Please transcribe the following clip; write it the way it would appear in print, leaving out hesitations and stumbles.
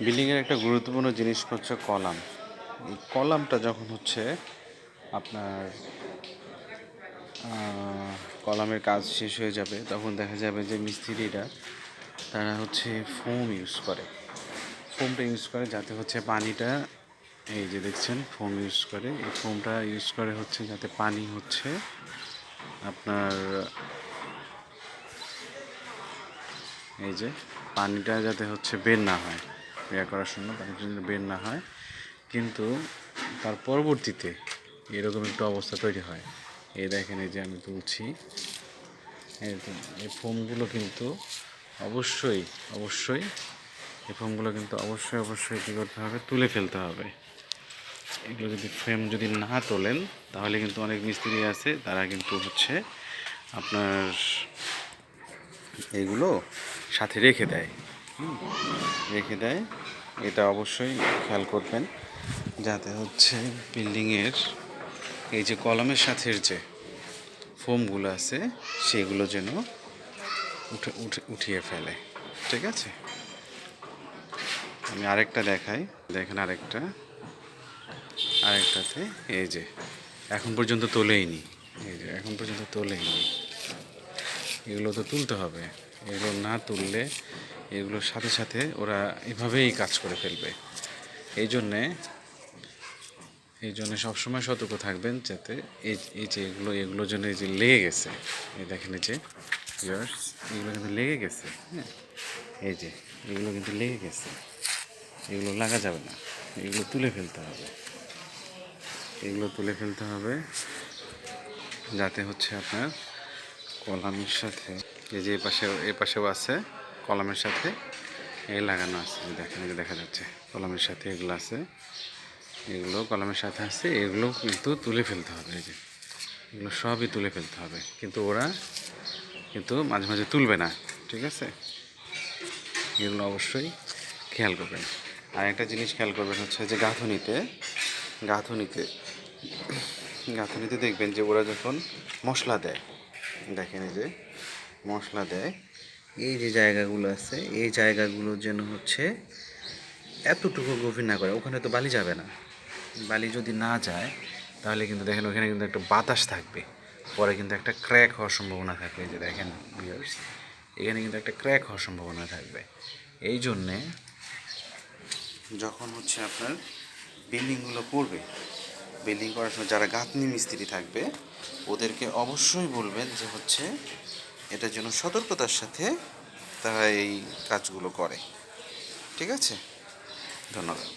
বিল্ডিংয়ের একটা গুরুত্বপূর্ণ জিনিস হচ্ছে কলাম। এই কলামটা যখন হচ্ছে আপনার কলামের কাজ শেষ হয়ে যাবে, তখন দেখা যাবে যে মিস্ত্রিরা তারা হচ্ছে ফোম ইউজ করে। ফোমটা ইউজ করে যাতে হচ্ছে পানিটা, এই যে দেখছেন ফোম ইউজ করে, এই ফোমটা ইউজ করে হচ্ছে যাতে পানি হচ্ছে আপনার, এই যে পানিটা যাতে হচ্ছে বের না হয়, ইয়া করার সময় পানিটা যাতে বের না হয়। কিন্তু তার পরবর্তীতে এরকম একটা অবস্থা তৈরি হয়। এই দেখেন, এই যে আমি তুলছি, এই ফোমগুলো কিন্তু অবশ্যই অবশ্যই এই ফোমগুলো কিন্তু অবশ্যই কী করতে হবে, তুলে ফেলতে হবে। এগুলো যদি ফ্রেম যদি না তোলেন, তাহলে কিন্তু অনেক মিস্ত্রি আছে তারা কিন্তু হচ্ছে আপনার এইগুলো সাথে রেখে দেয়, রেখে দেয়। এটা অবশ্যই খেয়াল করবেন যাতে হচ্ছে বিল্ডিংয়ের এই যে কলামের সাথে যে ফোমগুলো আছে সেগুলো যেন উঠিয়ে ফেলে। ঠিক আছে, আমি আরেকটা দেখাই। দেখেন আরেকটাতে এই যে এখন পর্যন্ত তোলেইনি, এই যে এখন পর্যন্ত তোলেইনি। এগুলো তো তুলতে হবে, এগুলো না তুললে এগুলোর সাথে সাথে ওরা এভাবেই কাজ করে ফেলবে। এই জন্যে সবসময় সতর্ক থাকবেন যাতে এই যে এগুলো যেন, এই যে লেগে গেছে, এই দেখেন এই যে ভিউয়ার্স, এগুলো কিন্তু লেগে গেছে। হ্যাঁ, এই যে এগুলো কিন্তু লেগে গেছে, এগুলো লাগা যাবে না, এগুলো তুলে ফেলতে হবে। এগুলো তুলে ফেলতে হবে যাতে হচ্ছে আপনার কলামের সাথে, এই যে এপাশেও আছে কলামের সাথে এই লাগানো আছে, যে দেখেন, এই যে দেখা যাচ্ছে কলামের সাথে এগুলো আছে, এগুলো কলামের সাথে আছে, এগুলো কিন্তু তুলে ফেলতে হবে। এই যে এগুলো সবই তুলে ফেলতে হবে, কিন্তু ওরা কিন্তু মাঝে মাঝে তুলবে না। ঠিক আছে, এগুলো অবশ্যই খেয়াল করবেন। আর একটা জিনিস খেয়াল করবেন হচ্ছে যে গাঁথুনিতে দেখবেন যে ওরা যখন মশলা দেয়, দেখেন এই যে মশলা দেয়, এই যে জায়গাগুলো আছে এই জায়গাগুলো যেন হচ্ছে এতটুকু গভীর না করে। ওখানে তো বালি যাবে না, বালি যদি না যায় তাহলে কিন্তু দেখেন ওখানে কিন্তু একটা বাতাস থাকবে, পরে কিন্তু একটা ক্র্যাক হওয়ার সম্ভাবনা থাকবে। এই যে দেখেন ভিউয়ার্স, এখানে কিন্তু একটা ক্র্যাক হওয়ার সম্ভাবনা থাকবে। এই জন্যে যখন হচ্ছে আপনার বিল্ডিংগুলো করবে, বিল্ডিং করার সময় যারা গাঁথনি মিস্ত্রি থাকবে ওদেরকে অবশ্যই বলবেন যে হচ্ছে এটার জন্য সতর্কতার সাথে তারা এই কাজগুলো করে। ঠিক আছে, ধন্যবাদ।